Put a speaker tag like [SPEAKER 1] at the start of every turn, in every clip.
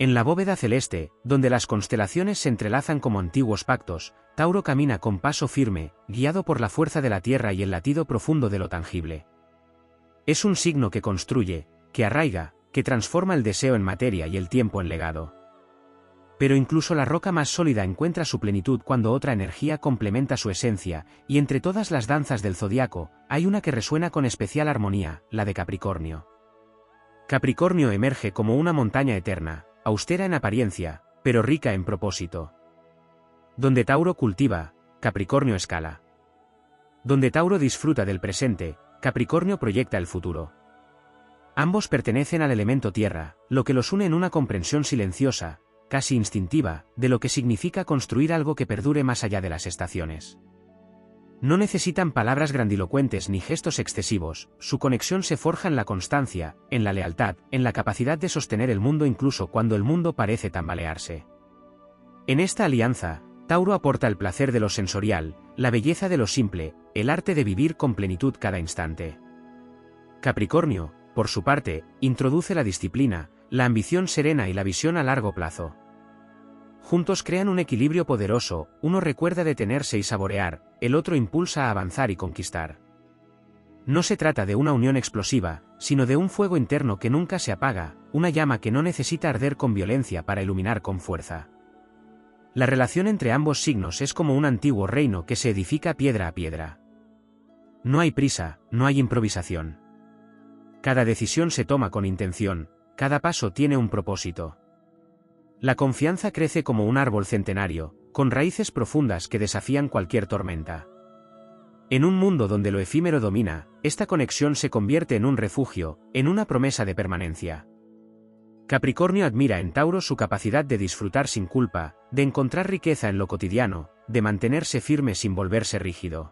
[SPEAKER 1] En la bóveda celeste, donde las constelaciones se entrelazan como antiguos pactos, Tauro camina con paso firme, guiado por la fuerza de la tierra y el latido profundo de lo tangible. Es un signo que construye, que arraiga, que transforma el deseo en materia y el tiempo en legado. Pero incluso la roca más sólida encuentra su plenitud cuando otra energía complementa su esencia, y entre todas las danzas del zodiaco, hay una que resuena con especial armonía, la de Capricornio. Capricornio emerge como una montaña eterna, austera en apariencia, pero rica en propósito. Donde Tauro cultiva, Capricornio escala. Donde Tauro disfruta del presente, Capricornio proyecta el futuro. Ambos pertenecen al elemento tierra, lo que los une en una comprensión silenciosa, casi instintiva, de lo que significa construir algo que perdure más allá de las estaciones. No necesitan palabras grandilocuentes ni gestos excesivos, su conexión se forja en la constancia, en la lealtad, en la capacidad de sostener el mundo incluso cuando el mundo parece tambalearse. En esta alianza, Tauro aporta el placer de lo sensorial, la belleza de lo simple, el arte de vivir con plenitud cada instante. Capricornio, por su parte, introduce la disciplina, la ambición serena y la visión a largo plazo. Juntos crean un equilibrio poderoso, uno recuerda detenerse y saborear, el otro impulsa a avanzar y conquistar. No se trata de una unión explosiva, sino de un fuego interno que nunca se apaga, una llama que no necesita arder con violencia para iluminar con fuerza. La relación entre ambos signos es como un antiguo reino que se edifica piedra a piedra. No hay prisa, no hay improvisación. Cada decisión se toma con intención, cada paso tiene un propósito. La confianza crece como un árbol centenario, con raíces profundas que desafían cualquier tormenta. En un mundo donde lo efímero domina, esta conexión se convierte en un refugio, en una promesa de permanencia. Capricornio admira en Tauro su capacidad de disfrutar sin culpa, de encontrar riqueza en lo cotidiano, de mantenerse firme sin volverse rígido.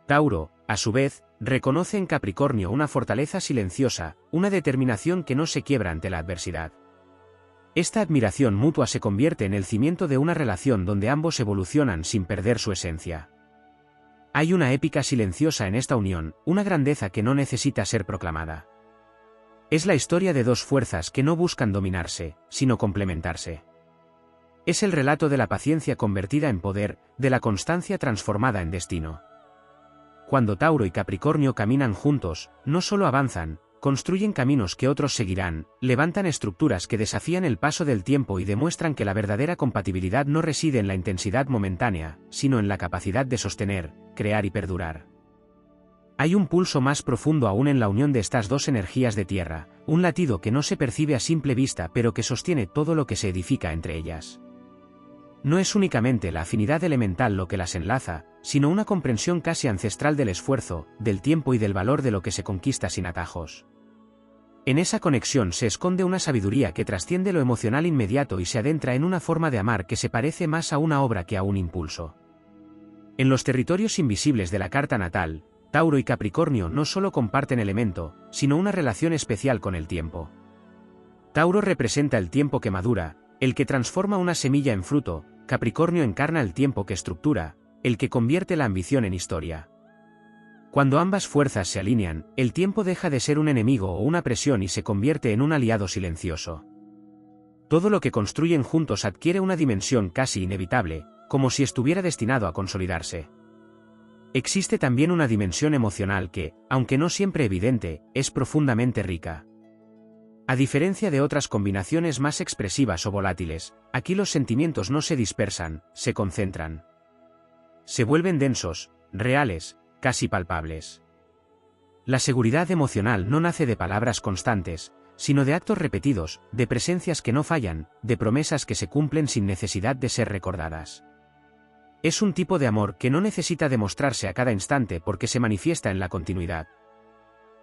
[SPEAKER 1] Tauro, a su vez, reconoce en Capricornio una fortaleza silenciosa, una determinación que no se quiebra ante la adversidad. Esta admiración mutua se convierte en el cimiento de una relación donde ambos evolucionan sin perder su esencia. Hay una épica silenciosa en esta unión, una grandeza que no necesita ser proclamada. Es la historia de dos fuerzas que no buscan dominarse, sino complementarse. Es el relato de la paciencia convertida en poder, de la constancia transformada en destino. Cuando Tauro y Capricornio caminan juntos, no solo avanzan, construyen caminos que otros seguirán, levantan estructuras que desafían el paso del tiempo y demuestran que la verdadera compatibilidad no reside en la intensidad momentánea, sino en la capacidad de sostener, crear y perdurar. Hay un pulso más profundo aún en la unión de estas dos energías de tierra, un latido que no se percibe a simple vista pero que sostiene todo lo que se edifica entre ellas. No es únicamente la afinidad elemental lo que las enlaza, sino una comprensión casi ancestral del esfuerzo, del tiempo y del valor de lo que se conquista sin atajos. En esa conexión se esconde una sabiduría que trasciende lo emocional inmediato y se adentra en una forma de amar que se parece más a una obra que a un impulso. En los territorios invisibles de la carta natal, Tauro y Capricornio no solo comparten elemento, sino una relación especial con el tiempo. Tauro representa el tiempo que madura, el que transforma una semilla en fruto, Capricornio encarna el tiempo que estructura, el que convierte la ambición en historia. Cuando ambas fuerzas se alinean, el tiempo deja de ser un enemigo o una presión y se convierte en un aliado silencioso. Todo lo que construyen juntos adquiere una dimensión casi inevitable, como si estuviera destinado a consolidarse. Existe también una dimensión emocional que, aunque no siempre evidente, es profundamente rica. A diferencia de otras combinaciones más expresivas o volátiles, aquí los sentimientos no se dispersan, se concentran. Se vuelven densos, reales, casi palpables. La seguridad emocional no nace de palabras constantes, sino de actos repetidos, de presencias que no fallan, de promesas que se cumplen sin necesidad de ser recordadas. Es un tipo de amor que no necesita demostrarse a cada instante porque se manifiesta en la continuidad.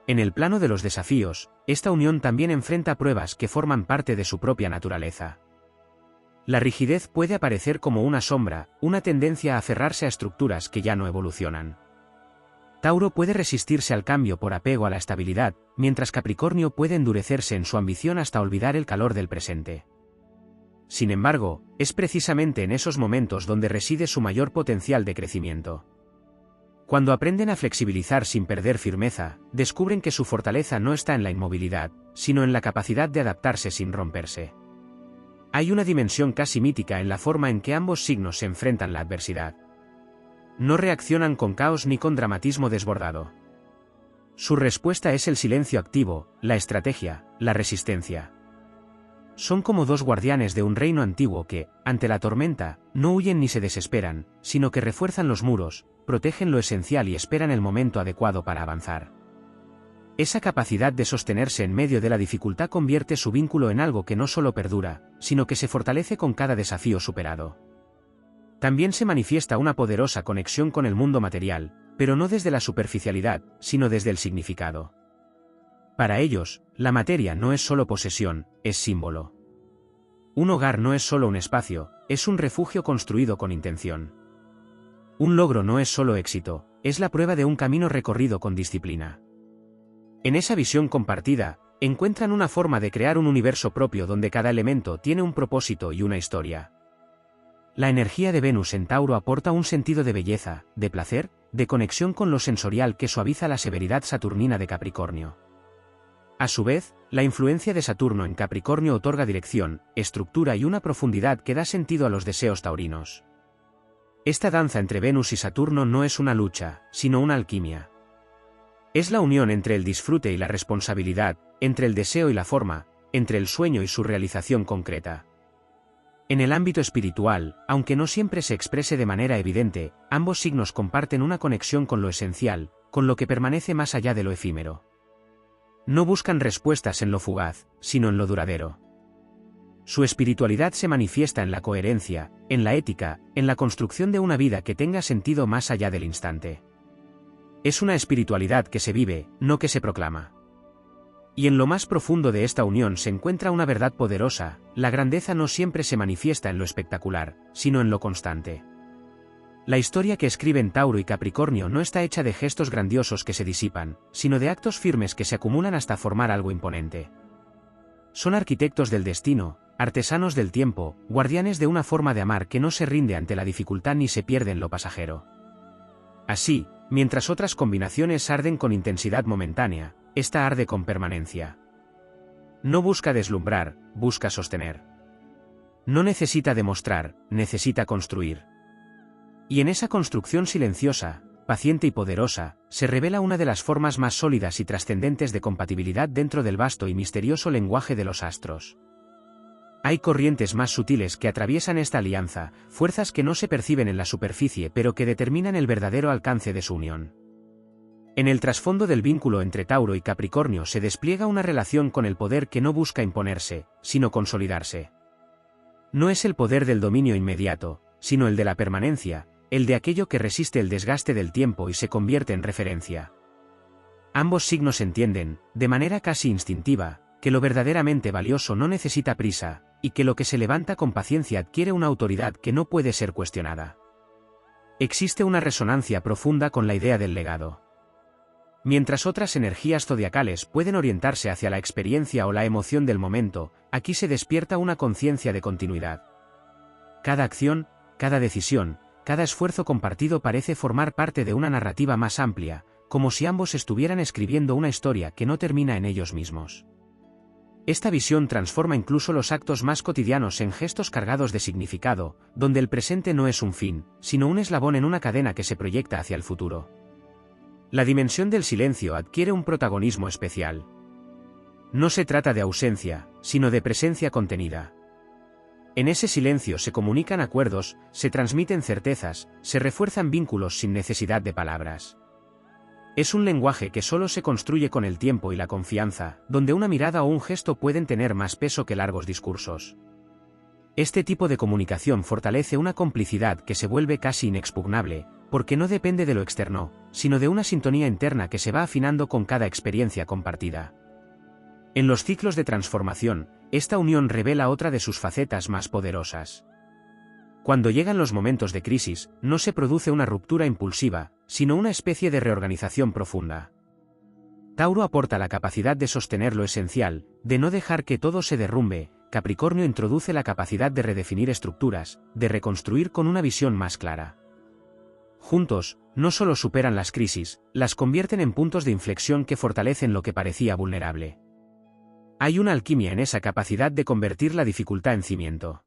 [SPEAKER 1] En el plano de los desafíos, esta unión también enfrenta pruebas que forman parte de su propia naturaleza. La rigidez puede aparecer como una sombra, una tendencia a aferrarse a estructuras que ya no evolucionan. Tauro puede resistirse al cambio por apego a la estabilidad, mientras Capricornio puede endurecerse en su ambición hasta olvidar el calor del presente. Sin embargo, es precisamente en esos momentos donde reside su mayor potencial de crecimiento. Cuando aprenden a flexibilizar sin perder firmeza, descubren que su fortaleza no está en la inmovilidad, sino en la capacidad de adaptarse sin romperse. Hay una dimensión casi mítica en la forma en que ambos signos se enfrentan la adversidad. No reaccionan con caos ni con dramatismo desbordado. Su respuesta es el silencio activo, la estrategia, la resistencia. Son como dos guardianes de un reino antiguo que, ante la tormenta, no huyen ni se desesperan, sino que refuerzan los muros, protegen lo esencial y esperan el momento adecuado para avanzar. Esa capacidad de sostenerse en medio de la dificultad convierte su vínculo en algo que no solo perdura, sino que se fortalece con cada desafío superado. También se manifiesta una poderosa conexión con el mundo material, pero no desde la superficialidad, sino desde el significado. Para ellos, la materia no es solo posesión, es símbolo. Un hogar no es solo un espacio, es un refugio construido con intención. Un logro no es solo éxito, es la prueba de un camino recorrido con disciplina. En esa visión compartida, encuentran una forma de crear un universo propio donde cada elemento tiene un propósito y una historia. La energía de Venus en Tauro aporta un sentido de belleza, de placer, de conexión con lo sensorial que suaviza la severidad saturnina de Capricornio. A su vez, la influencia de Saturno en Capricornio otorga dirección, estructura y una profundidad que da sentido a los deseos taurinos. Esta danza entre Venus y Saturno no es una lucha, sino una alquimia. Es la unión entre el disfrute y la responsabilidad, entre el deseo y la forma, entre el sueño y su realización concreta. En el ámbito espiritual, aunque no siempre se exprese de manera evidente, ambos signos comparten una conexión con lo esencial, con lo que permanece más allá de lo efímero. No buscan respuestas en lo fugaz, sino en lo duradero. Su espiritualidad se manifiesta en la coherencia, en la ética, en la construcción de una vida que tenga sentido más allá del instante. Es una espiritualidad que se vive, no que se proclama. Y en lo más profundo de esta unión se encuentra una verdad poderosa: la grandeza no siempre se manifiesta en lo espectacular, sino en lo constante. La historia que escriben Tauro y Capricornio no está hecha de gestos grandiosos que se disipan, sino de actos firmes que se acumulan hasta formar algo imponente. Son arquitectos del destino, artesanos del tiempo, guardianes de una forma de amar que no se rinde ante la dificultad ni se pierde en lo pasajero. Así, mientras otras combinaciones arden con intensidad momentánea, esta arde con permanencia. No busca deslumbrar, busca sostener. No necesita demostrar, necesita construir. Y en esa construcción silenciosa, paciente y poderosa, se revela una de las formas más sólidas y trascendentes de compatibilidad dentro del vasto y misterioso lenguaje de los astros. Hay corrientes más sutiles que atraviesan esta alianza, fuerzas que no se perciben en la superficie pero que determinan el verdadero alcance de su unión. En el trasfondo del vínculo entre Tauro y Capricornio se despliega una relación con el poder que no busca imponerse, sino consolidarse. No es el poder del dominio inmediato, sino el de la permanencia, el de aquello que resiste el desgaste del tiempo y se convierte en referencia. Ambos signos entienden, de manera casi instintiva, que lo verdaderamente valioso no necesita prisa, y que lo que se levanta con paciencia adquiere una autoridad que no puede ser cuestionada. Existe una resonancia profunda con la idea del legado. Mientras otras energías zodiacales pueden orientarse hacia la experiencia o la emoción del momento, aquí se despierta una conciencia de continuidad. Cada acción, cada decisión, cada esfuerzo compartido parece formar parte de una narrativa más amplia, como si ambos estuvieran escribiendo una historia que no termina en ellos mismos. Esta visión transforma incluso los actos más cotidianos en gestos cargados de significado, donde el presente no es un fin, sino un eslabón en una cadena que se proyecta hacia el futuro. La dimensión del silencio adquiere un protagonismo especial. No se trata de ausencia, sino de presencia contenida. En ese silencio se comunican acuerdos, se transmiten certezas, se refuerzan vínculos sin necesidad de palabras. Es un lenguaje que solo se construye con el tiempo y la confianza, donde una mirada o un gesto pueden tener más peso que largos discursos. Este tipo de comunicación fortalece una complicidad que se vuelve casi inexpugnable, porque no depende de lo externo, sino de una sintonía interna que se va afinando con cada experiencia compartida. En los ciclos de transformación, esta unión revela otra de sus facetas más poderosas. Cuando llegan los momentos de crisis, no se produce una ruptura impulsiva, sino una especie de reorganización profunda. Tauro aporta la capacidad de sostener lo esencial, de no dejar que todo se derrumbe. Capricornio introduce la capacidad de redefinir estructuras, de reconstruir con una visión más clara. Juntos, no solo superan las crisis, las convierten en puntos de inflexión que fortalecen lo que parecía vulnerable. Hay una alquimia en esa capacidad de convertir la dificultad en cimiento.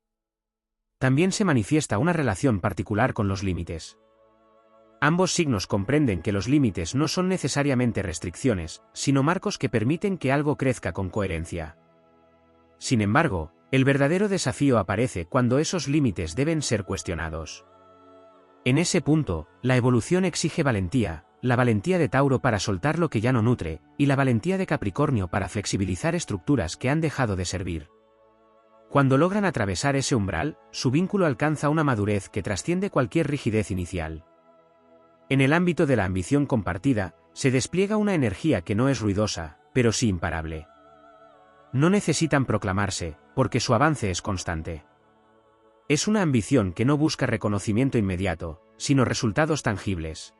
[SPEAKER 1] También se manifiesta una relación particular con los límites. Ambos signos comprenden que los límites no son necesariamente restricciones, sino marcos que permiten que algo crezca con coherencia. Sin embargo, el verdadero desafío aparece cuando esos límites deben ser cuestionados. En ese punto, la evolución exige valentía, la valentía de Tauro para soltar lo que ya no nutre, y la valentía de Capricornio para flexibilizar estructuras que han dejado de servir. Cuando logran atravesar ese umbral, su vínculo alcanza una madurez que trasciende cualquier rigidez inicial. En el ámbito de la ambición compartida, se despliega una energía que no es ruidosa, pero sí imparable. No necesitan proclamarse, porque su avance es constante. Es una ambición que no busca reconocimiento inmediato, sino resultados tangibles.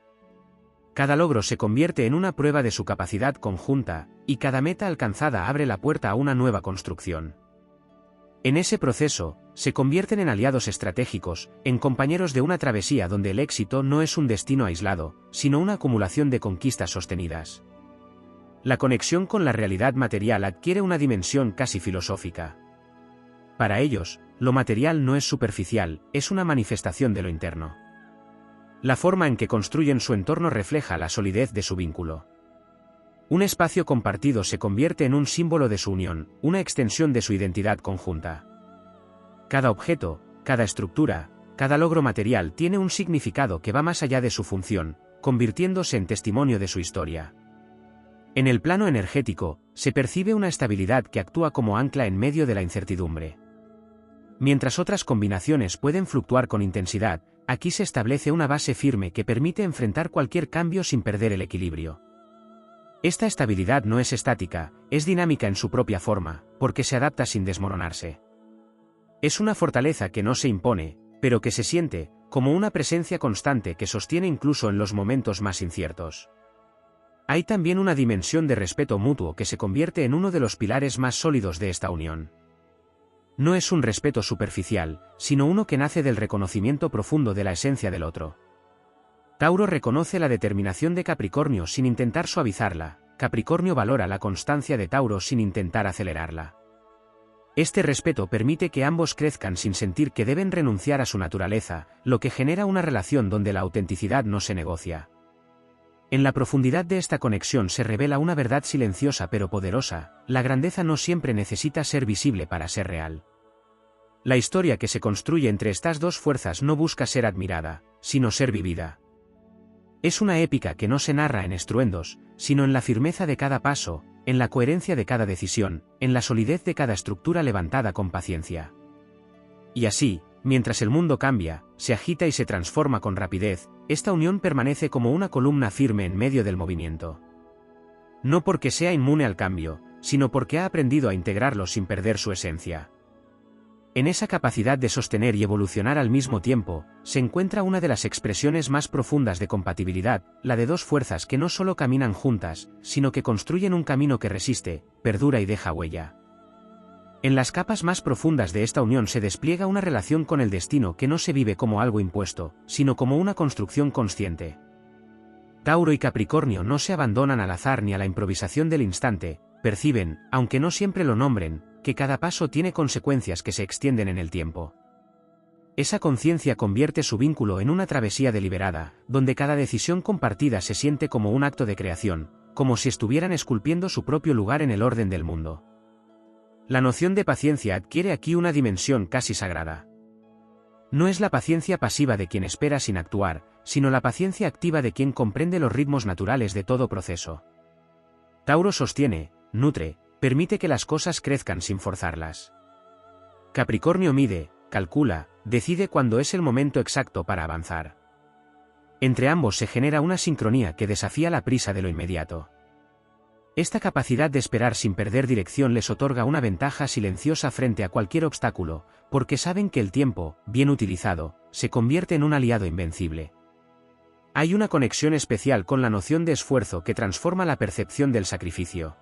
[SPEAKER 1] Cada logro se convierte en una prueba de su capacidad conjunta, y cada meta alcanzada abre la puerta a una nueva construcción. En ese proceso, se convierten en aliados estratégicos, en compañeros de una travesía donde el éxito no es un destino aislado, sino una acumulación de conquistas sostenidas. La conexión con la realidad material adquiere una dimensión casi filosófica. Para ellos, lo material no es superficial, es una manifestación de lo interno. La forma en que construyen su entorno refleja la solidez de su vínculo. Un espacio compartido se convierte en un símbolo de su unión, una extensión de su identidad conjunta. Cada objeto, cada estructura, cada logro material tiene un significado que va más allá de su función, convirtiéndose en testimonio de su historia. En el plano energético, se percibe una estabilidad que actúa como ancla en medio de la incertidumbre. Mientras otras combinaciones pueden fluctuar con intensidad, aquí se establece una base firme que permite enfrentar cualquier cambio sin perder el equilibrio. Esta estabilidad no es estática, es dinámica en su propia forma, porque se adapta sin desmoronarse. Es una fortaleza que no se impone, pero que se siente, como una presencia constante que sostiene incluso en los momentos más inciertos. Hay también una dimensión de respeto mutuo que se convierte en uno de los pilares más sólidos de esta unión. No es un respeto superficial, sino uno que nace del reconocimiento profundo de la esencia del otro. Tauro reconoce la determinación de Capricornio sin intentar suavizarla, Capricornio valora la constancia de Tauro sin intentar acelerarla. Este respeto permite que ambos crezcan sin sentir que deben renunciar a su naturaleza, lo que genera una relación donde la autenticidad no se negocia. En la profundidad de esta conexión se revela una verdad silenciosa pero poderosa: la grandeza no siempre necesita ser visible para ser real. La historia que se construye entre estas dos fuerzas no busca ser admirada, sino ser vivida. Es una épica que no se narra en estruendos, sino en la firmeza de cada paso, en la coherencia de cada decisión, en la solidez de cada estructura levantada con paciencia. Y así, mientras el mundo cambia, se agita y se transforma con rapidez, esta unión permanece como una columna firme en medio del movimiento. No porque sea inmune al cambio, sino porque ha aprendido a integrarlo sin perder su esencia. En esa capacidad de sostener y evolucionar al mismo tiempo, se encuentra una de las expresiones más profundas de compatibilidad, la de dos fuerzas que no solo caminan juntas, sino que construyen un camino que resiste, perdura y deja huella. En las capas más profundas de esta unión se despliega una relación con el destino que no se vive como algo impuesto, sino como una construcción consciente. Tauro y Capricornio no se abandonan al azar ni a la improvisación del instante, perciben, aunque no siempre lo nombren, que cada paso tiene consecuencias que se extienden en el tiempo. Esa conciencia convierte su vínculo en una travesía deliberada, donde cada decisión compartida se siente como un acto de creación, como si estuvieran esculpiendo su propio lugar en el orden del mundo. La noción de paciencia adquiere aquí una dimensión casi sagrada. No es la paciencia pasiva de quien espera sin actuar, sino la paciencia activa de quien comprende los ritmos naturales de todo proceso. Tauro sostiene, nutre, permite que las cosas crezcan sin forzarlas. Capricornio mide, calcula, decide cuándo es el momento exacto para avanzar. Entre ambos se genera una sincronía que desafía la prisa de lo inmediato. Esta capacidad de esperar sin perder dirección les otorga una ventaja silenciosa frente a cualquier obstáculo, porque saben que el tiempo, bien utilizado, se convierte en un aliado invencible. Hay una conexión especial con la noción de esfuerzo que transforma la percepción del sacrificio.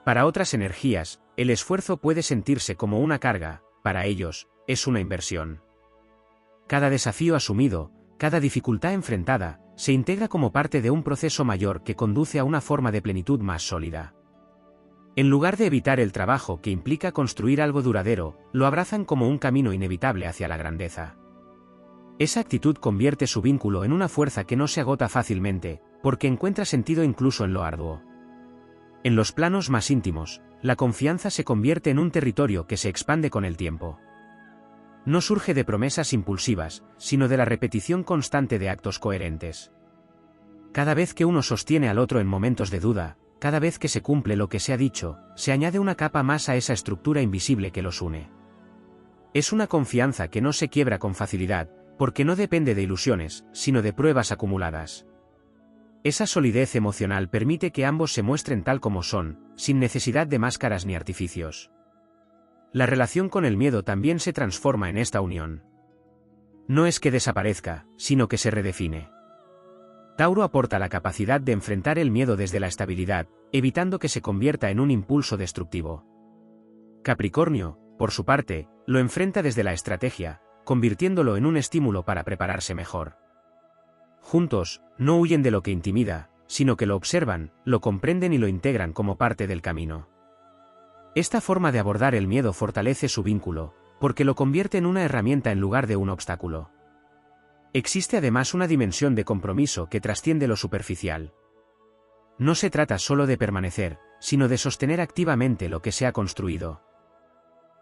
[SPEAKER 1] Para otras energías, el esfuerzo puede sentirse como una carga; para ellos, es una inversión. Cada desafío asumido, cada dificultad enfrentada, se integra como parte de un proceso mayor que conduce a una forma de plenitud más sólida. En lugar de evitar el trabajo que implica construir algo duradero, lo abrazan como un camino inevitable hacia la grandeza. Esa actitud convierte su vínculo en una fuerza que no se agota fácilmente, porque encuentra sentido incluso en lo arduo. En los planos más íntimos, la confianza se convierte en un territorio que se expande con el tiempo. No surge de promesas impulsivas, sino de la repetición constante de actos coherentes. Cada vez que uno sostiene al otro en momentos de duda, cada vez que se cumple lo que se ha dicho, se añade una capa más a esa estructura invisible que los une. Es una confianza que no se quiebra con facilidad, porque no depende de ilusiones, sino de pruebas acumuladas. Esa solidez emocional permite que ambos se muestren tal como son, sin necesidad de máscaras ni artificios. La relación con el miedo también se transforma en esta unión. No es que desaparezca, sino que se redefine. Tauro aporta la capacidad de enfrentar el miedo desde la estabilidad, evitando que se convierta en un impulso destructivo. Capricornio, por su parte, lo enfrenta desde la estrategia, convirtiéndolo en un estímulo para prepararse mejor. Juntos, no huyen de lo que intimida, sino que lo observan, lo comprenden y lo integran como parte del camino. Esta forma de abordar el miedo fortalece su vínculo, porque lo convierte en una herramienta en lugar de un obstáculo. Existe además una dimensión de compromiso que trasciende lo superficial. No se trata solo de permanecer, sino de sostener activamente lo que se ha construido.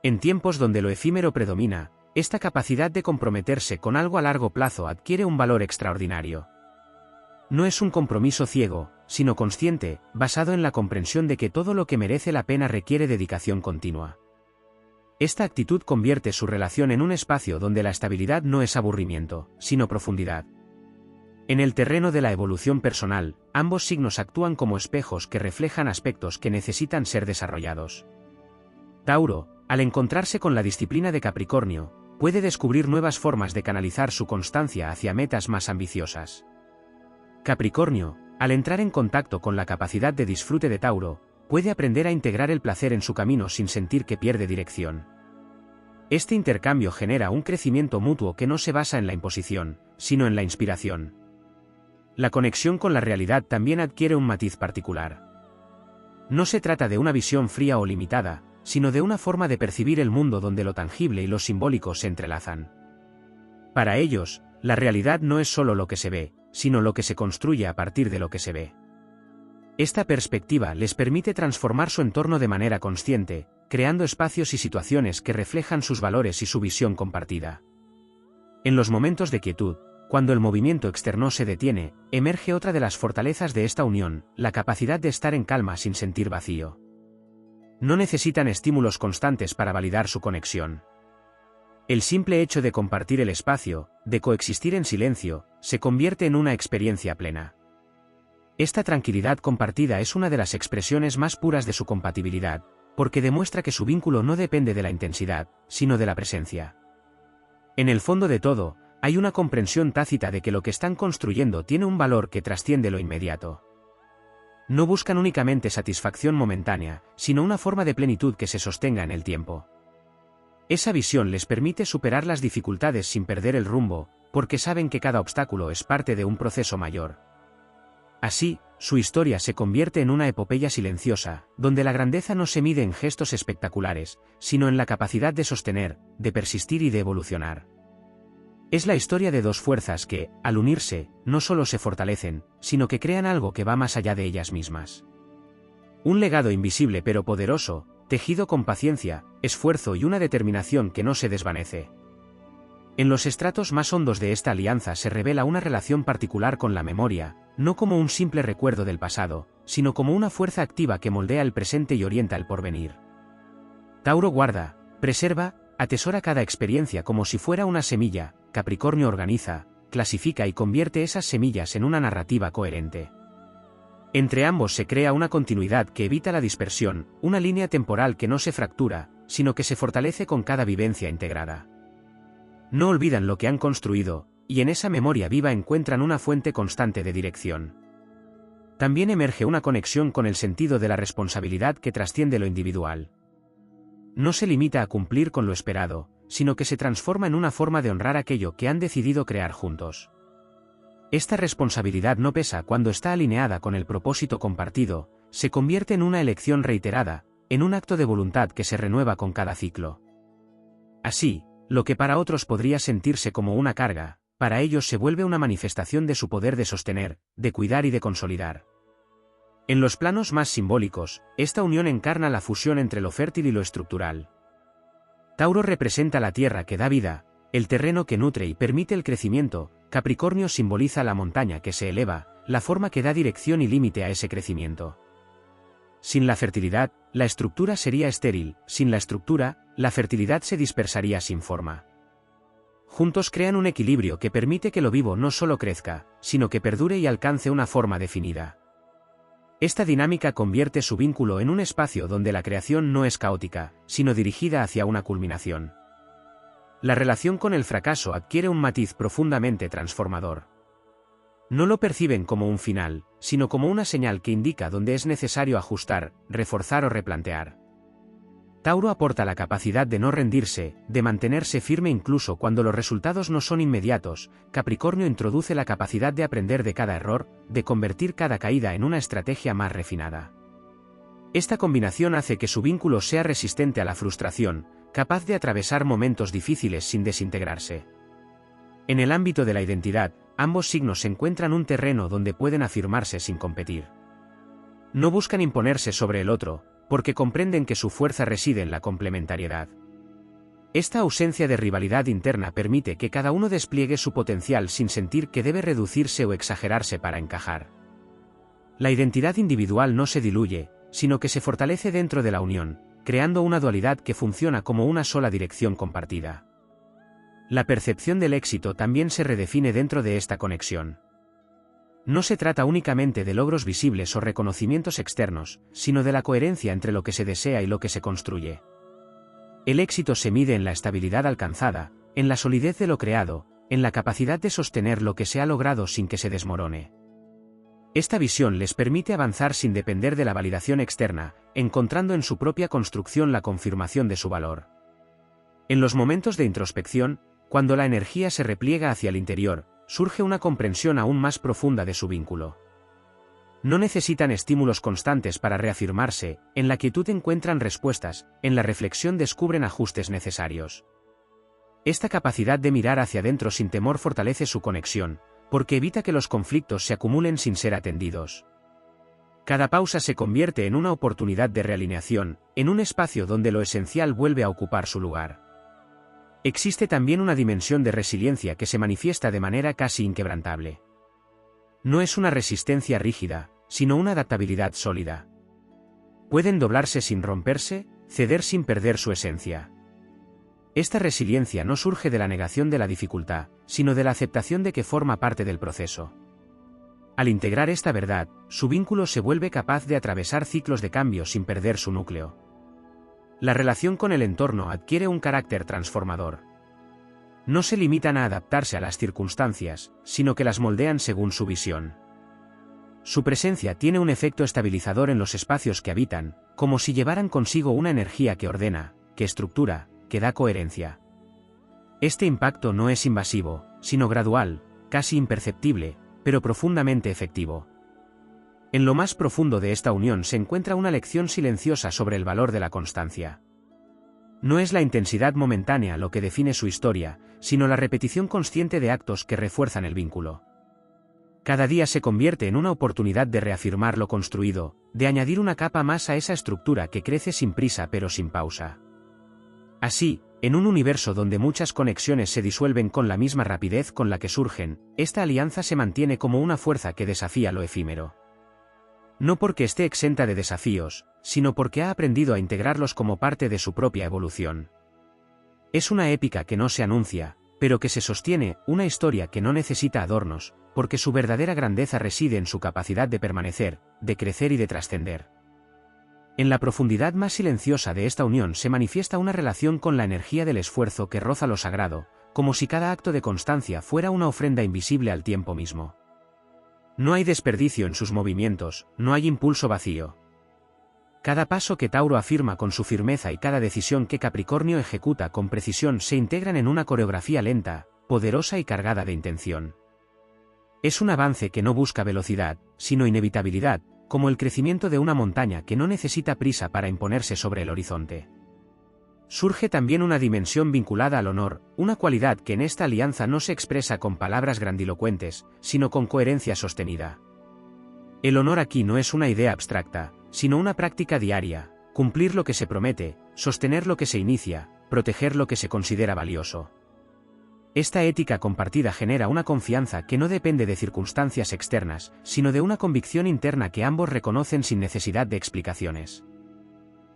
[SPEAKER 1] En tiempos donde lo efímero predomina, esta capacidad de comprometerse con algo a largo plazo adquiere un valor extraordinario. No es un compromiso ciego, sino consciente, basado en la comprensión de que todo lo que merece la pena requiere dedicación continua. Esta actitud convierte su relación en un espacio donde la estabilidad no es aburrimiento, sino profundidad. En el terreno de la evolución personal, ambos signos actúan como espejos que reflejan aspectos que necesitan ser desarrollados. Tauro, al encontrarse con la disciplina de Capricornio, puede descubrir nuevas formas de canalizar su constancia hacia metas más ambiciosas. Capricornio, al entrar en contacto con la capacidad de disfrute de Tauro, puede aprender a integrar el placer en su camino sin sentir que pierde dirección. Este intercambio genera un crecimiento mutuo que no se basa en la imposición, sino en la inspiración. La conexión con la realidad también adquiere un matiz particular. No se trata de una visión fría o limitada, sino de una forma de percibir el mundo donde lo tangible y lo simbólico se entrelazan. Para ellos, la realidad no es solo lo que se ve, sino lo que se construye a partir de lo que se ve. Esta perspectiva les permite transformar su entorno de manera consciente, creando espacios y situaciones que reflejan sus valores y su visión compartida. En los momentos de quietud, cuando el movimiento externo se detiene, emerge otra de las fortalezas de esta unión, la capacidad de estar en calma sin sentir vacío. No necesitan estímulos constantes para validar su conexión. El simple hecho de compartir el espacio, de coexistir en silencio, se convierte en una experiencia plena. Esta tranquilidad compartida es una de las expresiones más puras de su compatibilidad, porque demuestra que su vínculo no depende de la intensidad, sino de la presencia. En el fondo de todo, hay una comprensión tácita de que lo que están construyendo tiene un valor que trasciende lo inmediato. No buscan únicamente satisfacción momentánea, sino una forma de plenitud que se sostenga en el tiempo. Esa visión les permite superar las dificultades sin perder el rumbo, porque saben que cada obstáculo es parte de un proceso mayor. Así, su historia se convierte en una epopeya silenciosa, donde la grandeza no se mide en gestos espectaculares, sino en la capacidad de sostener, de persistir y de evolucionar. Es la historia de dos fuerzas que, al unirse, no solo se fortalecen, sino que crean algo que va más allá de ellas mismas. Un legado invisible pero poderoso, tejido con paciencia, esfuerzo y una determinación que no se desvanece. En los estratos más hondos de esta alianza se revela una relación particular con la memoria, no como un simple recuerdo del pasado, sino como una fuerza activa que moldea el presente y orienta el porvenir. Tauro guarda, preserva, atesora cada experiencia como si fuera una semilla, Capricornio organiza, clasifica y convierte esas semillas en una narrativa coherente. Entre ambos se crea una continuidad que evita la dispersión, una línea temporal que no se fractura, sino que se fortalece con cada vivencia integrada. No olvidan lo que han construido, y en esa memoria viva encuentran una fuente constante de dirección. También emerge una conexión con el sentido de la responsabilidad que trasciende lo individual. No se limita a cumplir con lo esperado, sino que se transforma en una forma de honrar aquello que han decidido crear juntos. Esta responsabilidad no pesa cuando está alineada con el propósito compartido, se convierte en una elección reiterada, en un acto de voluntad que se renueva con cada ciclo. Así, lo que para otros podría sentirse como una carga, para ellos se vuelve una manifestación de su poder de sostener, de cuidar y de consolidar. En los planos más simbólicos, esta unión encarna la fusión entre lo fértil y lo estructural. Tauro representa la tierra que da vida, el terreno que nutre y permite el crecimiento. Capricornio simboliza la montaña que se eleva, la forma que da dirección y límite a ese crecimiento. Sin la fertilidad, la estructura sería estéril; sin la estructura, la fertilidad se dispersaría sin forma. Juntos crean un equilibrio que permite que lo vivo no solo crezca, sino que perdure y alcance una forma definida. Esta dinámica convierte su vínculo en un espacio donde la creación no es caótica, sino dirigida hacia una culminación. La relación con el fracaso adquiere un matiz profundamente transformador. No lo perciben como un final, sino como una señal que indica dónde es necesario ajustar, reforzar o replantear. Tauro aporta la capacidad de no rendirse, de mantenerse firme incluso cuando los resultados no son inmediatos. Capricornio introduce la capacidad de aprender de cada error, de convertir cada caída en una estrategia más refinada. Esta combinación hace que su vínculo sea resistente a la frustración, capaz de atravesar momentos difíciles sin desintegrarse. En el ámbito de la identidad, ambos signos encuentran un terreno donde pueden afirmarse sin competir. No buscan imponerse sobre el otro, porque comprenden que su fuerza reside en la complementariedad. Esta ausencia de rivalidad interna permite que cada uno despliegue su potencial sin sentir que debe reducirse o exagerarse para encajar. La identidad individual no se diluye, sino que se fortalece dentro de la unión, creando una dualidad que funciona como una sola dirección compartida. La percepción del éxito también se redefine dentro de esta conexión. No se trata únicamente de logros visibles o reconocimientos externos, sino de la coherencia entre lo que se desea y lo que se construye. El éxito se mide en la estabilidad alcanzada, en la solidez de lo creado, en la capacidad de sostener lo que se ha logrado sin que se desmorone. Esta visión les permite avanzar sin depender de la validación externa, encontrando en su propia construcción la confirmación de su valor. En los momentos de introspección, cuando la energía se repliega hacia el interior, surge una comprensión aún más profunda de su vínculo. No necesitan estímulos constantes para reafirmarse; en la quietud encuentran respuestas, en la reflexión descubren ajustes necesarios. Esta capacidad de mirar hacia adentro sin temor fortalece su conexión, porque evita que los conflictos se acumulen sin ser atendidos. Cada pausa se convierte en una oportunidad de realineación, en un espacio donde lo esencial vuelve a ocupar su lugar. Existe también una dimensión de resiliencia que se manifiesta de manera casi inquebrantable. No es una resistencia rígida, sino una adaptabilidad sólida. Pueden doblarse sin romperse, ceder sin perder su esencia. Esta resiliencia no surge de la negación de la dificultad, sino de la aceptación de que forma parte del proceso. Al integrar esta verdad, su vínculo se vuelve capaz de atravesar ciclos de cambio sin perder su núcleo. La relación con el entorno adquiere un carácter transformador. No se limitan a adaptarse a las circunstancias, sino que las moldean según su visión. Su presencia tiene un efecto estabilizador en los espacios que habitan, como si llevaran consigo una energía que ordena, que estructura, que da coherencia. Este impacto no es invasivo, sino gradual, casi imperceptible, pero profundamente efectivo. En lo más profundo de esta unión se encuentra una lección silenciosa sobre el valor de la constancia. No es la intensidad momentánea lo que define su historia, sino la repetición consciente de actos que refuerzan el vínculo. Cada día se convierte en una oportunidad de reafirmar lo construido, de añadir una capa más a esa estructura que crece sin prisa pero sin pausa. Así, en un universo donde muchas conexiones se disuelven con la misma rapidez con la que surgen, esta alianza se mantiene como una fuerza que desafía lo efímero. No porque esté exenta de desafíos, sino porque ha aprendido a integrarlos como parte de su propia evolución. Es una épica que no se anuncia, pero que se sostiene, una historia que no necesita adornos, porque su verdadera grandeza reside en su capacidad de permanecer, de crecer y de trascender. En la profundidad más silenciosa de esta unión se manifiesta una relación con la energía del esfuerzo que roza lo sagrado, como si cada acto de constancia fuera una ofrenda invisible al tiempo mismo. No hay desperdicio en sus movimientos, no hay impulso vacío. Cada paso que Tauro afirma con su firmeza y cada decisión que Capricornio ejecuta con precisión se integran en una coreografía lenta, poderosa y cargada de intención. Es un avance que no busca velocidad, sino inevitabilidad, como el crecimiento de una montaña que no necesita prisa para imponerse sobre el horizonte. Surge también una dimensión vinculada al honor, una cualidad que en esta alianza no se expresa con palabras grandilocuentes, sino con coherencia sostenida. El honor aquí no es una idea abstracta, sino una práctica diaria: cumplir lo que se promete, sostener lo que se inicia, proteger lo que se considera valioso. Esta ética compartida genera una confianza que no depende de circunstancias externas, sino de una convicción interna que ambos reconocen sin necesidad de explicaciones.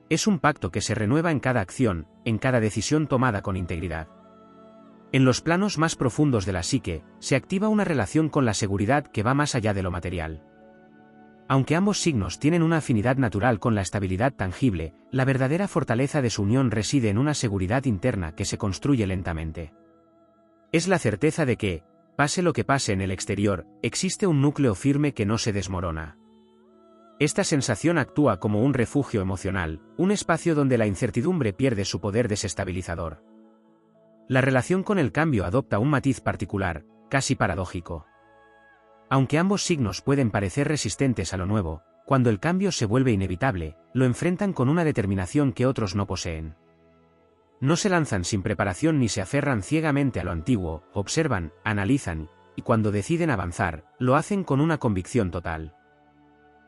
[SPEAKER 1] Es un pacto que se renueva en cada acción, en cada decisión tomada con integridad. En los planos más profundos de la psique, se activa una relación con la seguridad que va más allá de lo material. Aunque ambos signos tienen una afinidad natural con la estabilidad tangible, la verdadera fortaleza de su unión reside en una seguridad interna que se construye lentamente. Es la certeza de que, pase lo que pase en el exterior, existe un núcleo firme que no se desmorona. Esta sensación actúa como un refugio emocional, un espacio donde la incertidumbre pierde su poder desestabilizador. La relación con el cambio adopta un matiz particular, casi paradójico. Aunque ambos signos pueden parecer resistentes a lo nuevo, cuando el cambio se vuelve inevitable, lo enfrentan con una determinación que otros no poseen. No se lanzan sin preparación ni se aferran ciegamente a lo antiguo, observan, analizan, y cuando deciden avanzar, lo hacen con una convicción total.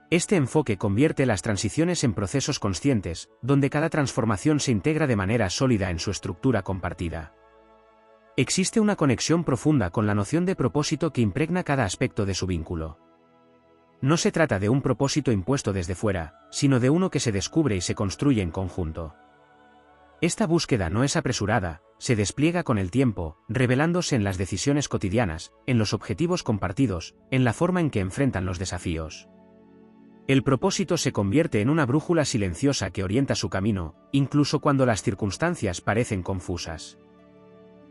[SPEAKER 1] Este enfoque convierte las transiciones en procesos conscientes, donde cada transformación se integra de manera sólida en su estructura compartida. Existe una conexión profunda con la noción de propósito que impregna cada aspecto de su vínculo. No se trata de un propósito impuesto desde fuera, sino de uno que se descubre y se construye en conjunto. Esta búsqueda no es apresurada, se despliega con el tiempo, revelándose en las decisiones cotidianas, en los objetivos compartidos, en la forma en que enfrentan los desafíos. El propósito se convierte en una brújula silenciosa que orienta su camino, incluso cuando las circunstancias parecen confusas.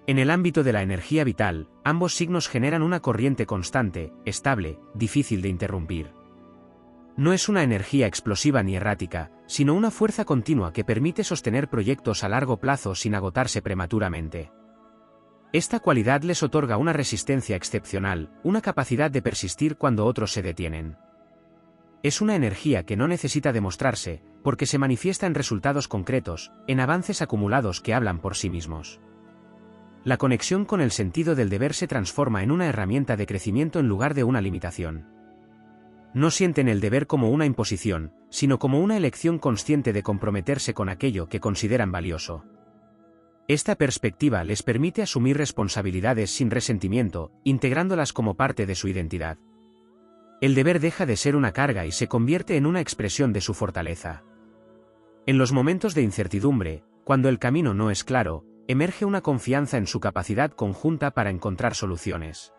[SPEAKER 1] En el ámbito de la energía vital, ambos signos generan una corriente constante, estable, difícil de interrumpir. No es una energía explosiva ni errática, sino una fuerza continua que permite sostener proyectos a largo plazo sin agotarse prematuramente. Esta cualidad les otorga una resistencia excepcional, una capacidad de persistir cuando otros se detienen. Es una energía que no necesita demostrarse, porque se manifiesta en resultados concretos, en avances acumulados que hablan por sí mismos. La conexión con el sentido del deber se transforma en una herramienta de crecimiento en lugar de una limitación. No sienten el deber como una imposición, sino como una elección consciente de comprometerse con aquello que consideran valioso. Esta perspectiva les permite asumir responsabilidades sin resentimiento, integrándolas como parte de su identidad. El deber deja de ser una carga y se convierte en una expresión de su fortaleza. En los momentos de incertidumbre, cuando el camino no es claro, emerge una confianza en su capacidad conjunta para encontrar soluciones.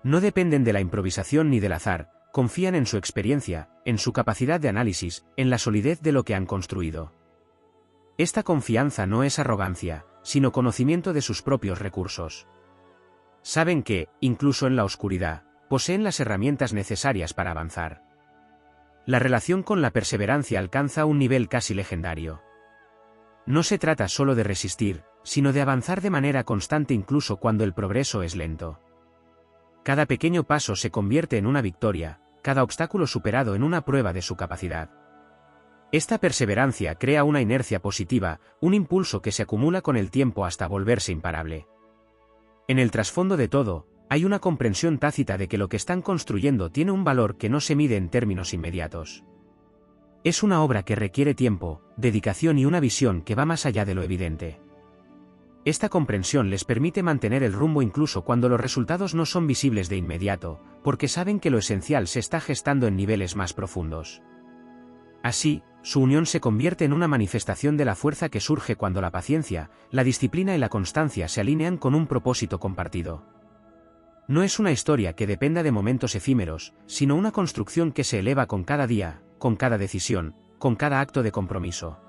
[SPEAKER 1] No dependen de la improvisación ni del azar, confían en su experiencia, en su capacidad de análisis, en la solidez de lo que han construido. Esta confianza no es arrogancia, sino conocimiento de sus propios recursos. Saben que, incluso en la oscuridad, poseen las herramientas necesarias para avanzar. La relación con la perseverancia alcanza un nivel casi legendario. No se trata solo de resistir, sino de avanzar de manera constante incluso cuando el progreso es lento. Cada pequeño paso se convierte en una victoria, cada obstáculo superado en una prueba de su capacidad. Esta perseverancia crea una inercia positiva, un impulso que se acumula con el tiempo hasta volverse imparable. En el trasfondo de todo, hay una comprensión tácita de que lo que están construyendo tiene un valor que no se mide en términos inmediatos. Es una obra que requiere tiempo, dedicación y una visión que va más allá de lo evidente. Esta comprensión les permite mantener el rumbo incluso cuando los resultados no son visibles de inmediato, porque saben que lo esencial se está gestando en niveles más profundos. Así, su unión se convierte en una manifestación de la fuerza que surge cuando la paciencia, la disciplina y la constancia se alinean con un propósito compartido. No es una historia que dependa de momentos efímeros, sino una construcción que se eleva con cada día, con cada decisión, con cada acto de compromiso.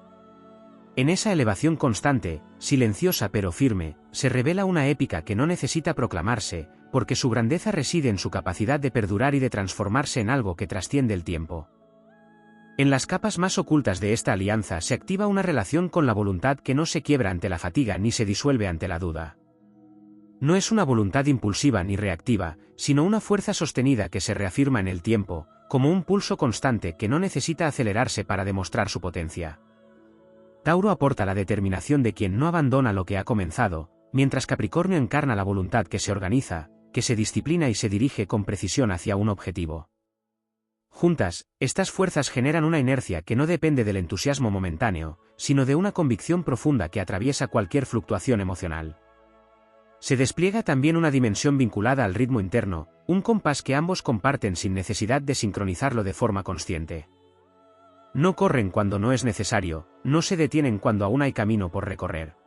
[SPEAKER 1] En esa elevación constante, silenciosa pero firme, se revela una épica que no necesita proclamarse, porque su grandeza reside en su capacidad de perdurar y de transformarse en algo que trasciende el tiempo. En las capas más ocultas de esta alianza se activa una relación con la voluntad que no se quiebra ante la fatiga ni se disuelve ante la duda. No es una voluntad impulsiva ni reactiva, sino una fuerza sostenida que se reafirma en el tiempo, como un pulso constante que no necesita acelerarse para demostrar su potencia. Tauro aporta la determinación de quien no abandona lo que ha comenzado, mientras Capricornio encarna la voluntad que se organiza, que se disciplina y se dirige con precisión hacia un objetivo. Juntas, estas fuerzas generan una inercia que no depende del entusiasmo momentáneo, sino de una convicción profunda que atraviesa cualquier fluctuación emocional. Se despliega también una dimensión vinculada al ritmo interno, un compás que ambos comparten sin necesidad de sincronizarlo de forma consciente. No corren cuando no es necesario, no se detienen cuando aún hay camino por recorrer.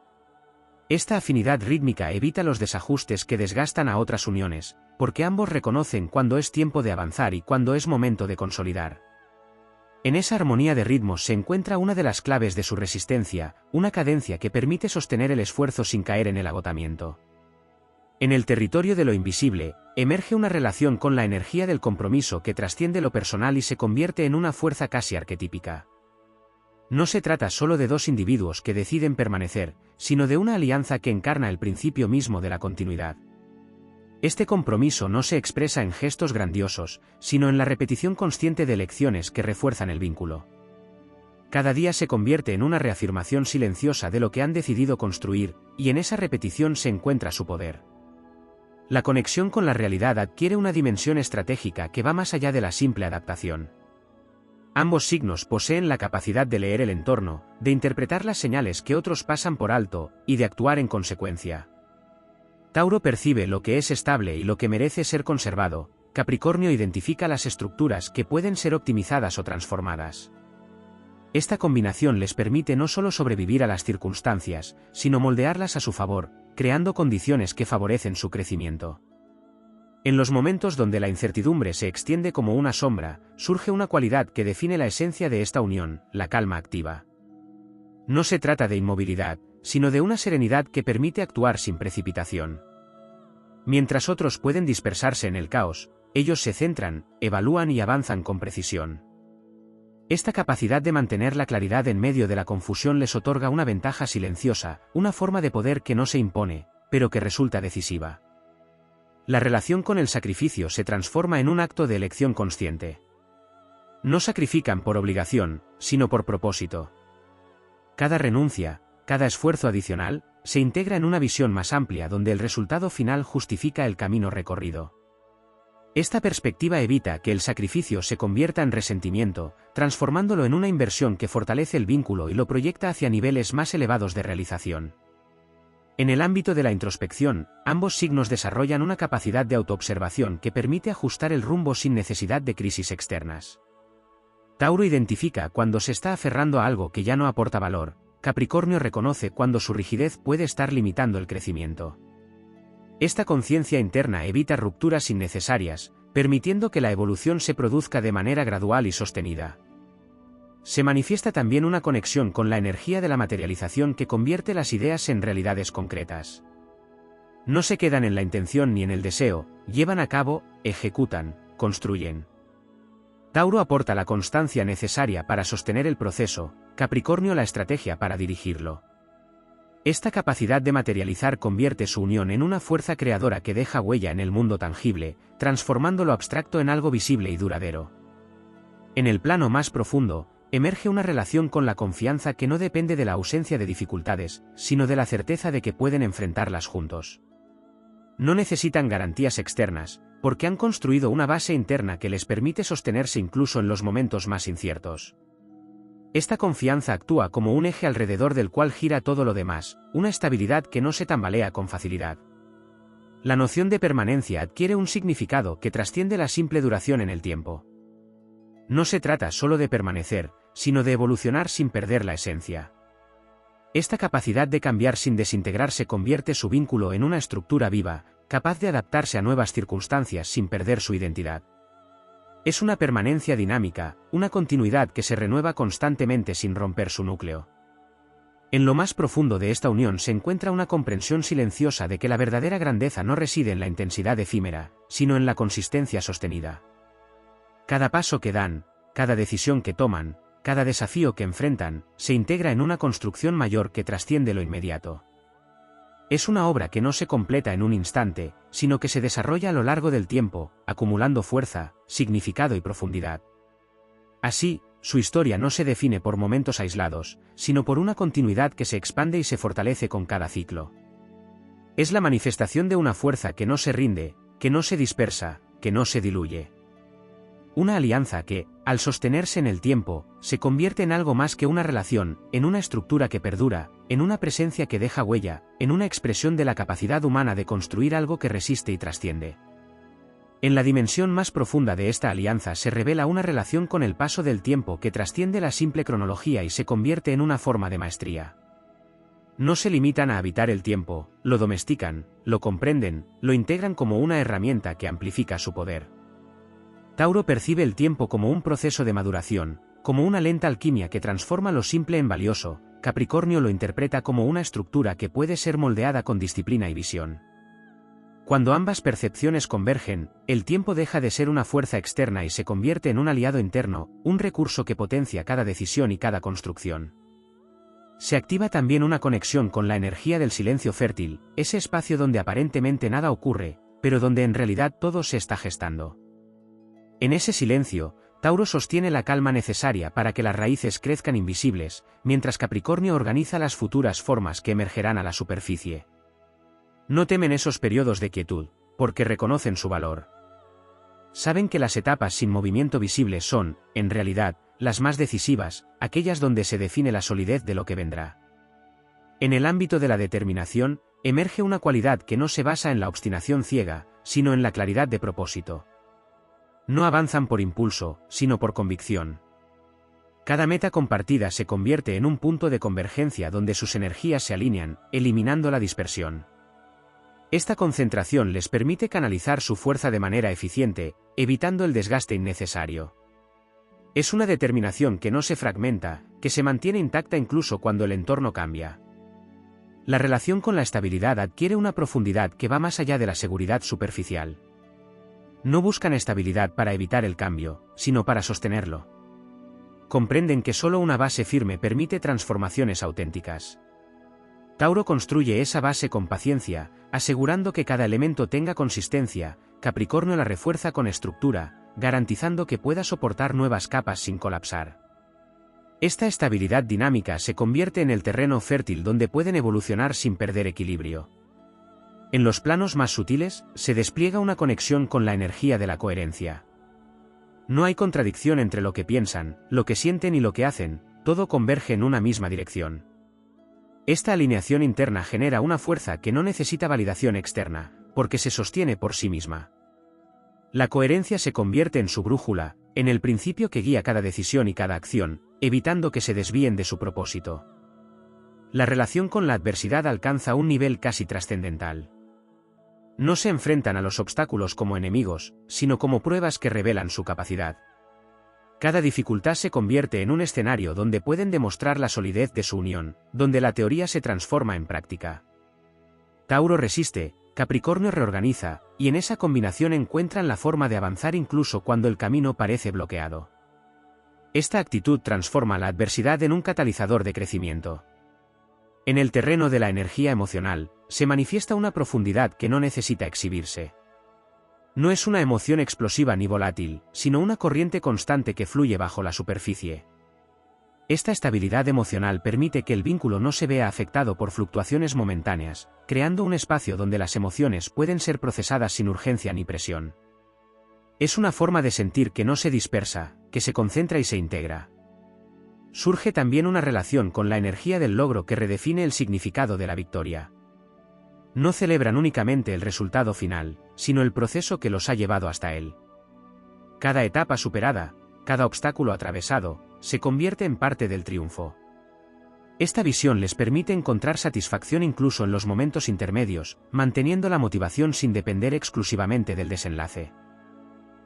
[SPEAKER 1] Esta afinidad rítmica evita los desajustes que desgastan a otras uniones, porque ambos reconocen cuándo es tiempo de avanzar y cuándo es momento de consolidar. En esa armonía de ritmos se encuentra una de las claves de su resistencia, una cadencia que permite sostener el esfuerzo sin caer en el agotamiento. En el territorio de lo invisible, emerge una relación con la energía del compromiso que trasciende lo personal y se convierte en una fuerza casi arquetípica. No se trata solo de dos individuos que deciden permanecer, sino de una alianza que encarna el principio mismo de la continuidad. Este compromiso no se expresa en gestos grandiosos, sino en la repetición consciente de lecciones que refuerzan el vínculo. Cada día se convierte en una reafirmación silenciosa de lo que han decidido construir, y en esa repetición se encuentra su poder. La conexión con la realidad adquiere una dimensión estratégica que va más allá de la simple adaptación. Ambos signos poseen la capacidad de leer el entorno, de interpretar las señales que otros pasan por alto, y de actuar en consecuencia. Tauro percibe lo que es estable y lo que merece ser conservado, Capricornio identifica las estructuras que pueden ser optimizadas o transformadas. Esta combinación les permite no solo sobrevivir a las circunstancias, sino moldearlas a su favor, creando condiciones que favorecen su crecimiento. En los momentos donde la incertidumbre se extiende como una sombra, surge una cualidad que define la esencia de esta unión, la calma activa. No se trata de inmovilidad, sino de una serenidad que permite actuar sin precipitación. Mientras otros pueden dispersarse en el caos, ellos se centran, evalúan y avanzan con precisión. Esta capacidad de mantener la claridad en medio de la confusión les otorga una ventaja silenciosa, una forma de poder que no se impone, pero que resulta decisiva. La relación con el sacrificio se transforma en un acto de elección consciente. No sacrifican por obligación, sino por propósito. Cada renuncia, cada esfuerzo adicional, se integra en una visión más amplia donde el resultado final justifica el camino recorrido. Esta perspectiva evita que el sacrificio se convierta en resentimiento, transformándolo en una inversión que fortalece el vínculo y lo proyecta hacia niveles más elevados de realización. En el ámbito de la introspección, ambos signos desarrollan una capacidad de autoobservación que permite ajustar el rumbo sin necesidad de crisis externas. Tauro identifica cuando se está aferrando a algo que ya no aporta valor, Capricornio reconoce cuando su rigidez puede estar limitando el crecimiento. Esta conciencia interna evita rupturas innecesarias, permitiendo que la evolución se produzca de manera gradual y sostenida. Se manifiesta también una conexión con la energía de la materialización que convierte las ideas en realidades concretas. No se quedan en la intención ni en el deseo, llevan a cabo, ejecutan, construyen. Tauro aporta la constancia necesaria para sostener el proceso, Capricornio la estrategia para dirigirlo. Esta capacidad de materializar convierte su unión en una fuerza creadora que deja huella en el mundo tangible, transformando lo abstracto en algo visible y duradero. En el plano más profundo, emerge una relación con la confianza que no depende de la ausencia de dificultades, sino de la certeza de que pueden enfrentarlas juntos. No necesitan garantías externas, porque han construido una base interna que les permite sostenerse incluso en los momentos más inciertos. Esta confianza actúa como un eje alrededor del cual gira todo lo demás, una estabilidad que no se tambalea con facilidad. La noción de permanencia adquiere un significado que trasciende la simple duración en el tiempo. No se trata solo de permanecer, sino de evolucionar sin perder la esencia. Esta capacidad de cambiar sin desintegrarse convierte su vínculo en una estructura viva, capaz de adaptarse a nuevas circunstancias sin perder su identidad. Es una permanencia dinámica, una continuidad que se renueva constantemente sin romper su núcleo. En lo más profundo de esta unión se encuentra una comprensión silenciosa de que la verdadera grandeza no reside en la intensidad efímera, sino en la consistencia sostenida. Cada paso que dan, cada decisión que toman, cada desafío que enfrentan, se integra en una construcción mayor que trasciende lo inmediato. Es una obra que no se completa en un instante, sino que se desarrolla a lo largo del tiempo, acumulando fuerza, significado y profundidad. Así, su historia no se define por momentos aislados, sino por una continuidad que se expande y se fortalece con cada ciclo. Es la manifestación de una fuerza que no se rinde, que no se dispersa, que no se diluye. Una alianza que, al sostenerse en el tiempo, se convierte en algo más que una relación, en una estructura que perdura, en una presencia que deja huella, en una expresión de la capacidad humana de construir algo que resiste y trasciende. En la dimensión más profunda de esta alianza se revela una relación con el paso del tiempo que trasciende la simple cronología y se convierte en una forma de maestría. No se limitan a habitar el tiempo, lo domestican, lo comprenden, lo integran como una herramienta que amplifica su poder. Tauro percibe el tiempo como un proceso de maduración, como una lenta alquimia que transforma lo simple en valioso. Capricornio lo interpreta como una estructura que puede ser moldeada con disciplina y visión. Cuando ambas percepciones convergen, el tiempo deja de ser una fuerza externa y se convierte en un aliado interno, un recurso que potencia cada decisión y cada construcción. Se activa también una conexión con la energía del silencio fértil, ese espacio donde aparentemente nada ocurre, pero donde en realidad todo se está gestando. En ese silencio, Tauro sostiene la calma necesaria para que las raíces crezcan invisibles, mientras Capricornio organiza las futuras formas que emergerán a la superficie. No temen esos periodos de quietud, porque reconocen su valor. Saben que las etapas sin movimiento visible son, en realidad, las más decisivas, aquellas donde se define la solidez de lo que vendrá. En el ámbito de la determinación, emerge una cualidad que no se basa en la obstinación ciega, sino en la claridad de propósito. No avanzan por impulso, sino por convicción. Cada meta compartida se convierte en un punto de convergencia donde sus energías se alinean, eliminando la dispersión. Esta concentración les permite canalizar su fuerza de manera eficiente, evitando el desgaste innecesario. Es una determinación que no se fragmenta, que se mantiene intacta incluso cuando el entorno cambia. La relación con la estabilidad adquiere una profundidad que va más allá de la seguridad superficial. No buscan estabilidad para evitar el cambio, sino para sostenerlo. Comprenden que solo una base firme permite transformaciones auténticas. Tauro construye esa base con paciencia, asegurando que cada elemento tenga consistencia. Capricornio la refuerza con estructura, garantizando que pueda soportar nuevas capas sin colapsar. Esta estabilidad dinámica se convierte en el terreno fértil donde pueden evolucionar sin perder equilibrio. En los planos más sutiles, se despliega una conexión con la energía de la coherencia. No hay contradicción entre lo que piensan, lo que sienten y lo que hacen, todo converge en una misma dirección. Esta alineación interna genera una fuerza que no necesita validación externa, porque se sostiene por sí misma. La coherencia se convierte en su brújula, en el principio que guía cada decisión y cada acción, evitando que se desvíen de su propósito. La relación con la adversidad alcanza un nivel casi trascendental. No se enfrentan a los obstáculos como enemigos, sino como pruebas que revelan su capacidad. Cada dificultad se convierte en un escenario donde pueden demostrar la solidez de su unión, donde la teoría se transforma en práctica. Tauro resiste, Capricornio reorganiza, y en esa combinación encuentran la forma de avanzar incluso cuando el camino parece bloqueado. Esta actitud transforma la adversidad en un catalizador de crecimiento. En el terreno de la energía emocional, se manifiesta una profundidad que no necesita exhibirse. No es una emoción explosiva ni volátil, sino una corriente constante que fluye bajo la superficie. Esta estabilidad emocional permite que el vínculo no se vea afectado por fluctuaciones momentáneas, creando un espacio donde las emociones pueden ser procesadas sin urgencia ni presión. Es una forma de sentir que no se dispersa, que se concentra y se integra. Surge también una relación con la energía del logro que redefine el significado de la victoria. No celebran únicamente el resultado final, sino el proceso que los ha llevado hasta él. Cada etapa superada, cada obstáculo atravesado, se convierte en parte del triunfo. Esta visión les permite encontrar satisfacción incluso en los momentos intermedios, manteniendo la motivación sin depender exclusivamente del desenlace.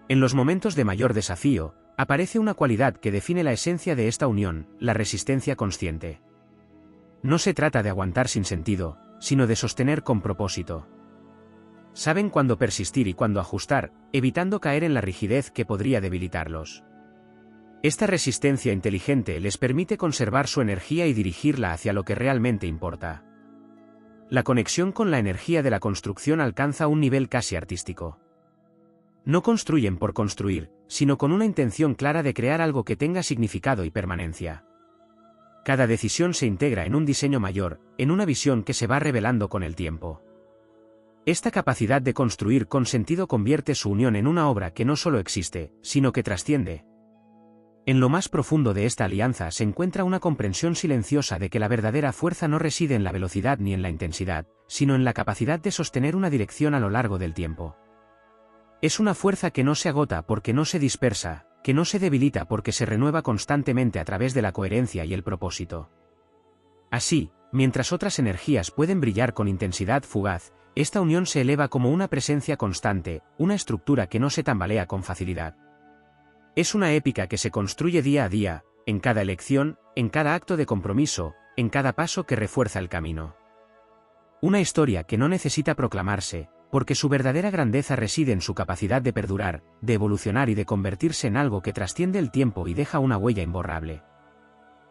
[SPEAKER 1] En los momentos de mayor desafío, aparece una cualidad que define la esencia de esta unión, la resistencia consciente. No se trata de aguantar sin sentido, sino de sostener con propósito. Saben cuándo persistir y cuándo ajustar, evitando caer en la rigidez que podría debilitarlos. Esta resistencia inteligente les permite conservar su energía y dirigirla hacia lo que realmente importa. La conexión con la energía de la construcción alcanza un nivel casi artístico. No construyen por construir, sino con una intención clara de crear algo que tenga significado y permanencia. Cada decisión se integra en un diseño mayor, en una visión que se va revelando con el tiempo. Esta capacidad de construir con sentido convierte su unión en una obra que no solo existe, sino que trasciende. En lo más profundo de esta alianza se encuentra una comprensión silenciosa de que la verdadera fuerza no reside en la velocidad ni en la intensidad, sino en la capacidad de sostener una dirección a lo largo del tiempo. Es una fuerza que no se agota porque no se dispersa, que no se debilita porque se renueva constantemente a través de la coherencia y el propósito. Así, mientras otras energías pueden brillar con intensidad fugaz, esta unión se eleva como una presencia constante, una estructura que no se tambalea con facilidad. Es una épica que se construye día a día, en cada elección, en cada acto de compromiso, en cada paso que refuerza el camino. Una historia que no necesita proclamarse, porque su verdadera grandeza reside en su capacidad de perdurar, de evolucionar y de convertirse en algo que trasciende el tiempo y deja una huella imborrable.